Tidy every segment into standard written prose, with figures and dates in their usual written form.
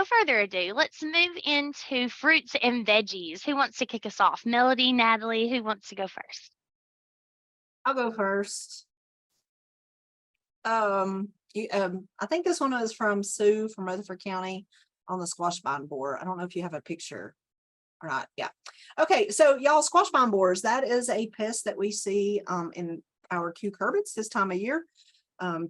further ado, let's move into fruits and veggies. Who wants to kick us off? Melody, Natalie, who wants to go first? I'll go first. I think this one is from Sue from Rutherford County on the squash vine borer. I don't know if you have a picture or not. Yeah. Okay. So y'all, squash vine borers, that is a pest that we see in our cucurbits this time of year.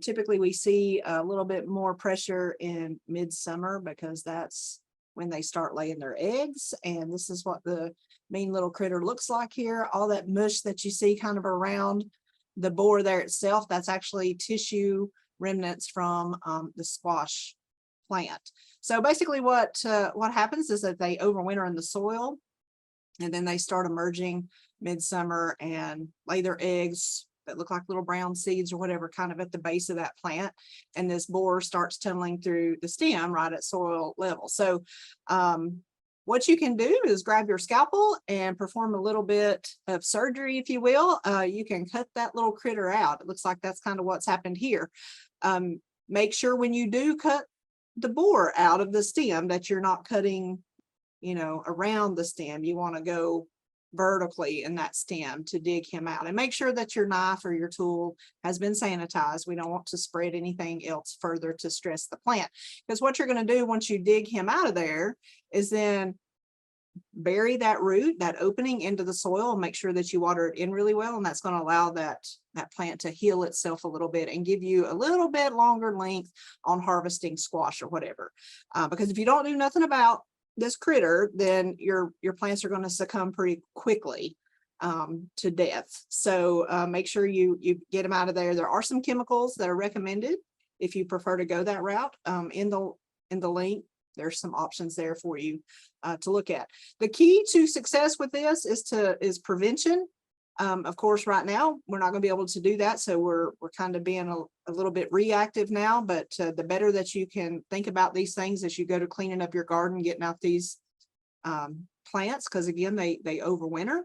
Typically we see a little bit more pressure in midsummer because that's when they start laying their eggs. And this is what the mean little critter looks like here. All that mush that you see kind of around the borer there itself, that's actually tissue remnants from the squash plant. So basically what happens is that they overwinter in the soil and then they start emerging midsummer and lay their eggs that look like little brown seeds or whatever kind of at the base of that plant. And this borer starts tunneling through the stem right at soil level. So what you can do is grab your scalpel and perform a little bit of surgery, if you will. You can cut that little critter out. It looks like that's kind of what's happened here. Make sure when you do cut the borer out of the stem that you're not cutting, around the stem. You want to go vertically in that stem to dig him out, and make sure that your knife or your tool has been sanitized. We don't want to spread anything else further to stress the plant, because what you're going to do once you dig him out of there is then bury that root, that opening into the soil, and make sure that you water it in really well, and that's going to allow that plant to heal itself a little bit and give you a little bit longer length on harvesting squash or whatever. Because if you don't do nothing about this critter, then your plants are going to succumb pretty quickly to death. So make sure you get them out of there. There are some chemicals that are recommended if you prefer to go that route. In the link, there's some options there for you to look at. The key to success with this is prevention. Of course, right now we're not going to be able to do that, so we're kind of being a little bit reactive now. But the better that you can think about these things as you go to cleaning up your garden, getting out these plants, because again they overwinter.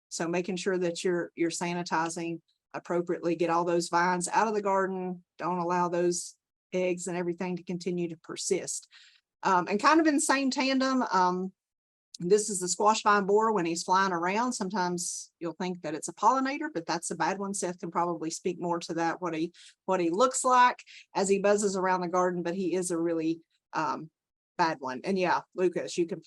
So making sure that you're sanitizing appropriately, get all those vines out of the garden, don't allow those eggs and everything to continue to persist. And kind of in the same tandem, this is the squash vine borer when he's flying around. Sometimes you'll think that it's a pollinator, but that's a bad one. Seth can probably speak more to that, what he looks like as he buzzes around the garden, but he is a really bad one. And yeah, Lucas, you can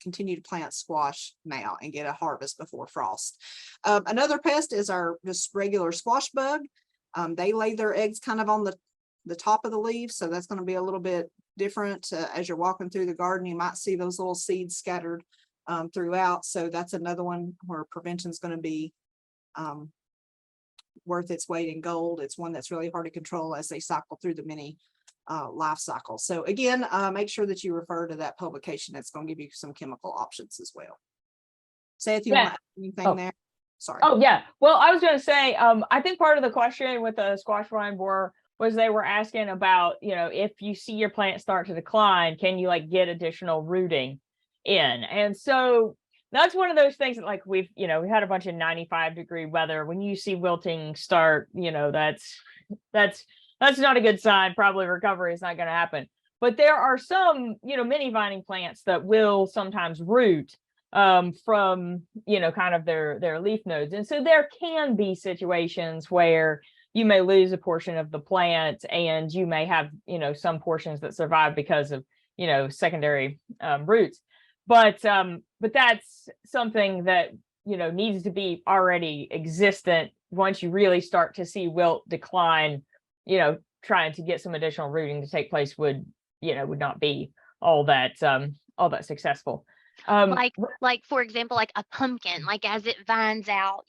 continue to plant squash now and get a harvest before frost. Another pest is our just regular squash bug. They lay their eggs kind of on the top of the leaves, so that's going to be a little bit different. As you're walking through the garden, you might see those little seeds scattered throughout. So that's another one where prevention is going to be worth its weight in gold. It's one that's really hard to control as they cycle through the many life cycles. So again, make sure that you refer to that publication. That's going to give you some chemical options as well. Say if you want to add anything there. Sorry. Oh yeah. Well, I was going to say, I think part of the question with the squash vine borer was they were asking about, if you see your plant start to decline, can you get additional rooting in? And so that's one of those things that we had a bunch of 95-degree weather. When you see wilting start, that's not a good sign. Probably recovery is not going to happen. But there are some, mini vining plants that will sometimes root from, kind of their leaf nodes. And so there can be situations where you may lose a portion of the plant, and you may have, some portions that survive because of, secondary roots. But that's something that, needs to be already existent. Once you really start to see wilt decline, trying to get some additional rooting to take place would not be all that successful. Like for example, like a pumpkin, as it vines out,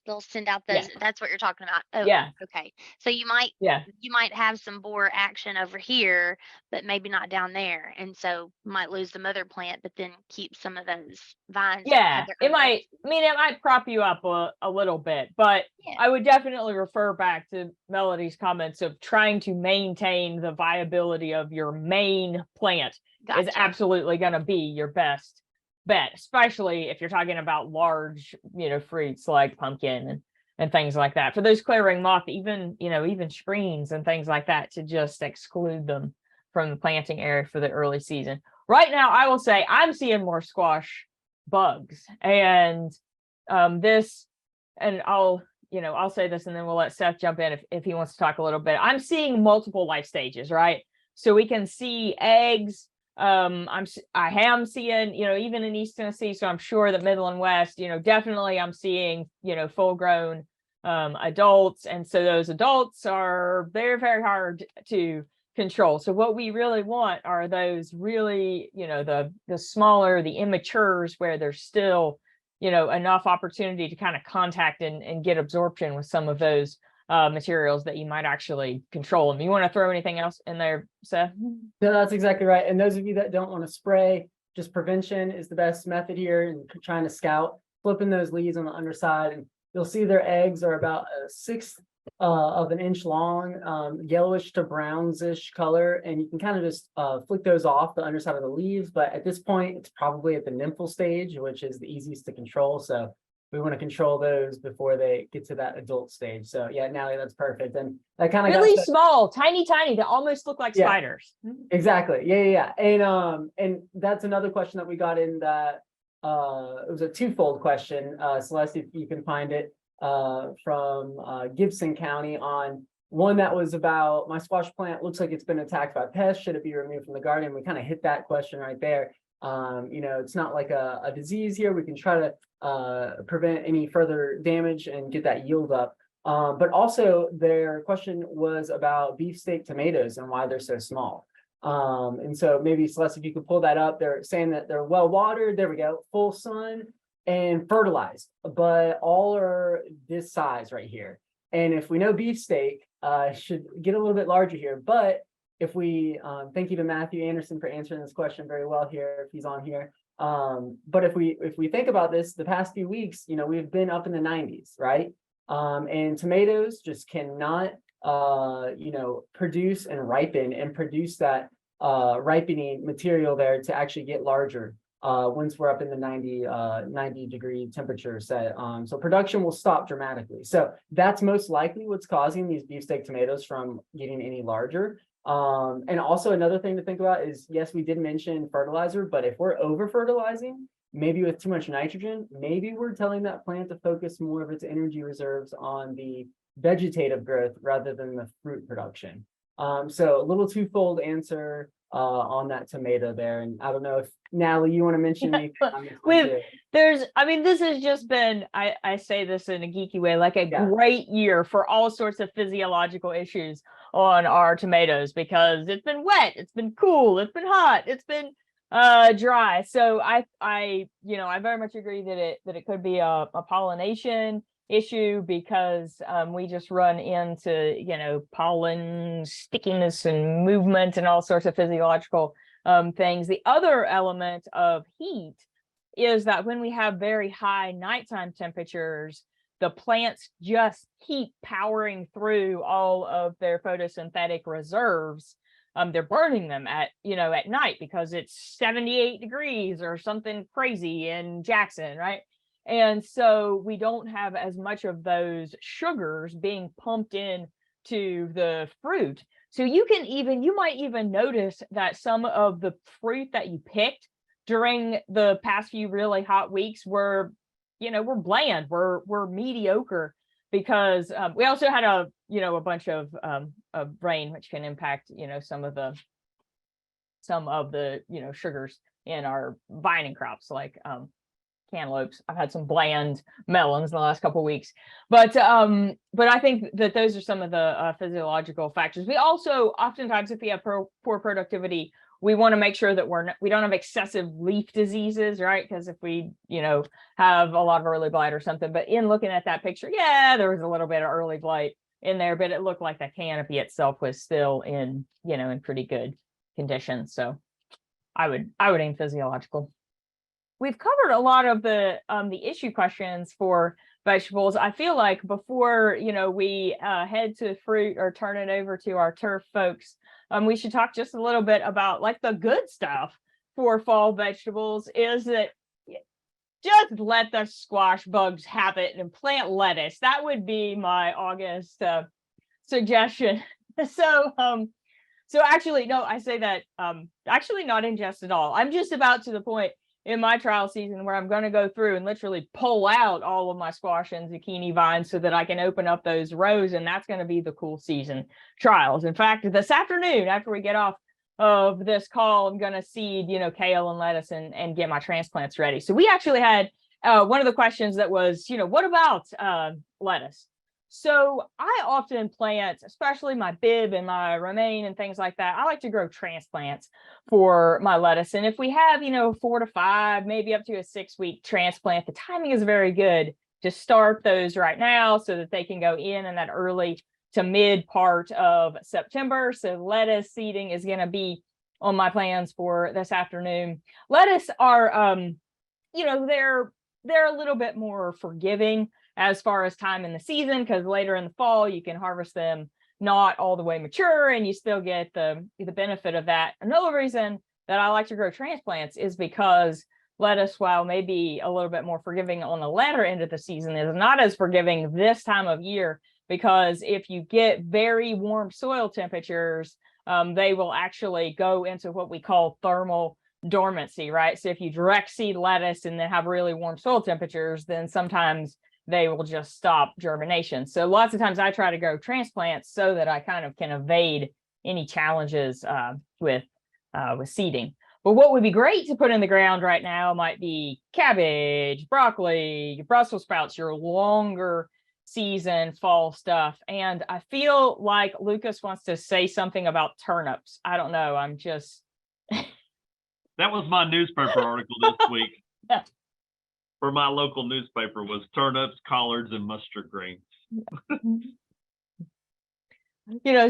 they'll send out those. Yeah. That's what you're talking about. Oh, yeah. Okay. So you might have some borer action over here, but maybe not down there, and so might lose the mother plant, but then keep some of those vines. Yeah, it might. It might prop you up a little bit, but yeah. I would definitely refer back to Melody's comments of trying to maintain the viability of your main plant. Gotcha. Is absolutely going to be your best bet, especially if you're talking about large, fruits like pumpkin and things like that. For those clearing moth, even screens and things like that, to just exclude them from the planting area for the early season. Right now, I will say I'm seeing more squash bugs, and this, and I'll say this and then we'll let Seth jump in if he wants to talk a little bit. I'm seeing multiple life stages, right? So we can see eggs. I am seeing, even in East Tennessee, so I'm sure that Middle and West, definitely I'm seeing, full grown adults. And so those adults are very, very hard to control. So what we really want are those really, the smaller, the immatures, where there's still, enough opportunity to kind of contact and get absorption with some of those materials that you might actually control them. You want to throw anything else in there, Seth? No, that's exactly right. And those of you that don't want to spray, just prevention is the best method here, and trying to scout, flipping those leaves on the underside, and you'll see their eggs are about a sixth of an inch long, yellowish to brownish color, and you can kind of just flick those off the underside of the leaves. But at this point, it's probably at the nymphal stage, which is the easiest to control. So we want to control those before they get to that adult stage. So yeah, Natalie, that's perfect. And that kind of really small, tiny, they almost look like spiders. Exactly. Yeah. And that's another question that we got in that it was a twofold question. Celeste, if you can find it, from Gibson County, on one that was about, my squash plant looks like it's been attacked by pests. Should it be removed from the garden? We kind of hit that question right there. It's not like a disease here. We can try to prevent any further damage and get that yield up. But also their question was about beefsteak tomatoes and why they're so small. And so maybe Celeste, if you could pull that up, they're saying that they're well watered. There we go. Full sun and fertilized, but all are this size right here. And if we know beefsteak should get a little bit larger here, but if we thank you to Matthew Anderson for answering this question very well here, if he's on here. But if we think about this, the past few weeks, we've been up in the 90s, right? And tomatoes just cannot produce and ripen and produce that ripening material there to actually get larger once we're up in the 90 degree temperature set. So production will stop dramatically. So that's most likely what's causing these beefsteak tomatoes from getting any larger. And also another thing to think about is, yes, we did mention fertilizer, but if we're over fertilizing, maybe with too much nitrogen, maybe we're telling that plant to focus more of its energy reserves on the vegetative growth rather than the fruit production. So a little twofold answer on that tomato there. And I don't know if Natalie, you want to mention anything? This has just been, I say this in a geeky way, like a great year for all sorts of physiological issues on our tomatoes, because it's been wet, it's been cool, it's been hot, it's been dry. So I very much agree that it could be a pollination issue, because we just run into pollen stickiness and movement and all sorts of physiological things. The other element of heat is that when we have very high nighttime temperatures, the plants just keep powering through all of their photosynthetic reserves. They're burning them at night because it's 78 degrees or something crazy in Jackson, right? And so we don't have as much of those sugars being pumped in to the fruit. So you might even notice that some of the fruit that you picked during the past few really hot weeks were bland, we're mediocre, because we also had a bunch of rain, which can impact some of the sugars in our vining crops, like cantaloupes. I've had some bland melons in the last couple of weeks, but I think that those are some of the physiological factors. We also oftentimes, if we have poor productivity, we want to make sure that we don't have excessive leaf diseases, right? Because if we have a lot of early blight or something. But in looking at that picture, there was a little bit of early blight in there, but it looked like the canopy itself was still in pretty good condition. So I would aim physiological. We've covered a lot of the issue questions for vegetables. I feel like before we head to fruit or turn it over to our turf folks, we should talk just a little bit about like the good stuff for fall vegetables. Is that just let the squash bugs have it and plant lettuce. That would be my August suggestion. So So actually, no, I say that actually not in jest at all. I'm just about to the point in my trial season where I'm going to go through and literally pull out all of my squash and zucchini vines so that I can open up those rows, and that's going to be the cool season trials. In fact, this afternoon, after we get off of this call, I'm going to seed, kale and lettuce and get my transplants ready. So we actually had one of the questions that was, what about lettuce? So I often plant, especially my bib and my romaine and things like that. I like to grow transplants for my lettuce. And if we have, 4 to 5, maybe up to a 6-week transplant, the timing is very good to start those right now so that they can go in that early to mid part of September. So lettuce seeding is going to be on my plans for this afternoon. Lettuce are, they're a little bit more forgiving as far as time in the season, because later in the fall you can harvest them not all the way mature and you still get the benefit of that. Another reason that I like to grow transplants is because lettuce, while maybe a little bit more forgiving on the latter end of the season, is not as forgiving this time of year, because if you get very warm soil temperatures, they will actually go into what we call thermal dormancy, right? So if you direct seed lettuce and then have really warm soil temperatures, then sometimes they will just stop germination. So lots of times I try to grow transplants so that I kind of can evade any challenges with seeding. But what would be great to put in the ground right now might be cabbage, broccoli, Brussels sprouts, your longer season fall stuff. And I feel like Lucas wants to say something about turnips. I don't know. I'm just. That was my newspaper article this week. Yeah. For my local newspaper was turnips, collards, and mustard greens.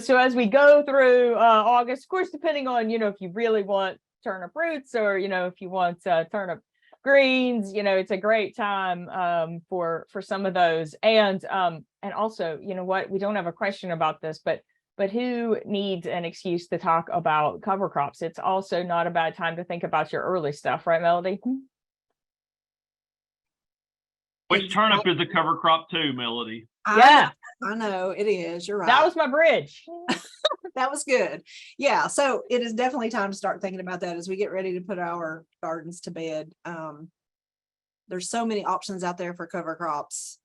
So as we go through August, of course, depending on, if you really want turnip roots or, if you want turnip greens, it's a great time for some of those. And also, what, we don't have a question about this, but who needs an excuse to talk about cover crops? It's also not a bad time to think about your early stuff, right, Melody? Which turnip is a cover crop too, Melody? Yeah, I know it is. You're right. That was my bridge. That was good. Yeah. So it is definitely time to start thinking about that as we get ready to put our gardens to bed. There's so many options out there for cover crops.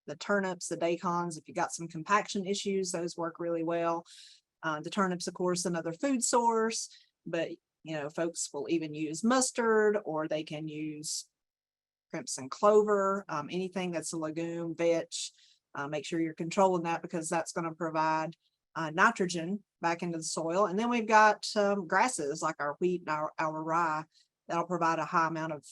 The turnips, the daikons, if you got some compaction issues, those work really well. The turnips, of course, another food source, but folks will even use mustard, or they can use crimson clover, anything that's a legume, vetch. Make sure you're controlling that, because that's going to provide nitrogen back into the soil. And then we've got grasses like our wheat and our rye that'll provide a high amount of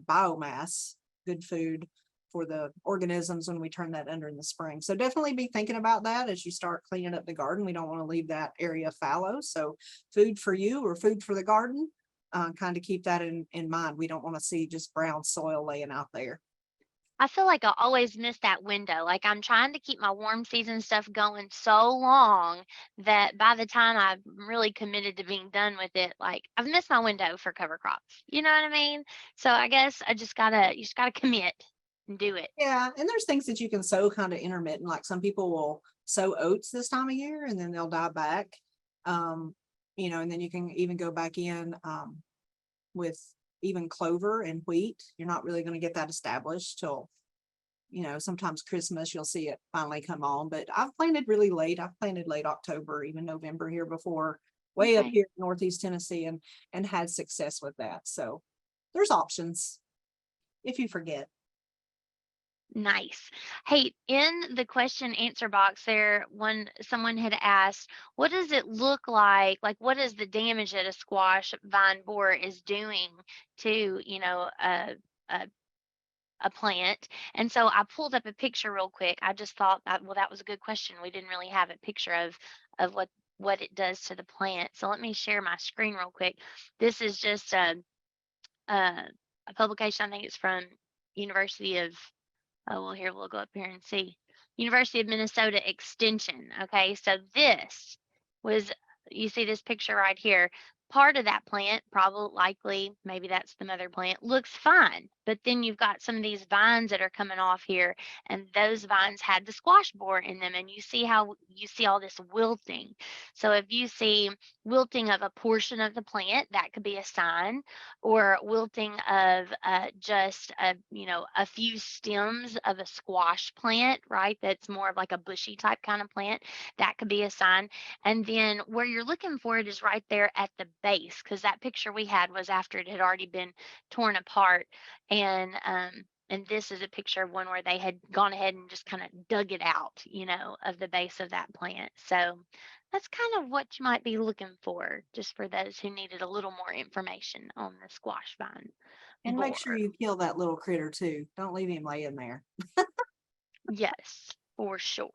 biomass, good food for the organisms when we turn that under in the spring. So definitely be thinking about that as you start cleaning up the garden. We don't want to leave that area fallow. So food for you or food for the garden, kind of keep that in mind. We don't want to see just brown soil laying out there. I feel like I always miss that window. Like, I'm trying to keep my warm season stuff going so long that by the time I'm really committed to being done with it, like, I've missed my window for cover crops. You know what I mean? So I guess you just gotta commit and do it. Yeah. And there's things that you can sow kind of intermittent. Like some people will sow oats this time of year and then they'll die back. And then you can even go back in with even clover and wheat. You're not really going to get that established till, sometimes Christmas, you'll see it finally come on. But I've planted really late. I've planted late October, even November here before, way up here in Northeast Tennessee, and had success with that. So there's options if you forget. Nice. Hey, in the question answer box there, someone had asked, what does it look like? Like, what is the damage that a squash vine borer is doing to, a plant? And so I pulled up a picture real quick. I just thought that was a good question. We didn't really have a picture of what it does to the plant. So let me share my screen real quick. This is just a publication. I think it's from University of here, we'll go up here and see. University of Minnesota Extension. Okay, so this was, you see this picture right here. part of that plant, probably likely, maybe that's the mother plant, looks fine. But then you've got some of these vines that are coming off here, and those vines had the squash borer in them. And you see how you see all this wilting. So if you see wilting of a portion of the plant, that could be a sign, or wilting of just a few stems of a squash plant, right? That's more of like a bushy type kind of plant. That could be a sign. And then where you're looking for it is right there at the base, because that picture we had was after it had already been torn apart. And this is a picture of one where they had gone ahead and just kind of dug it out, of the base of that plant. So that's kind of what you might be looking for, just for those who needed a little more information on the squash vine. And make sure you kill that little critter too. Don't leave him laying there. Yes, for sure.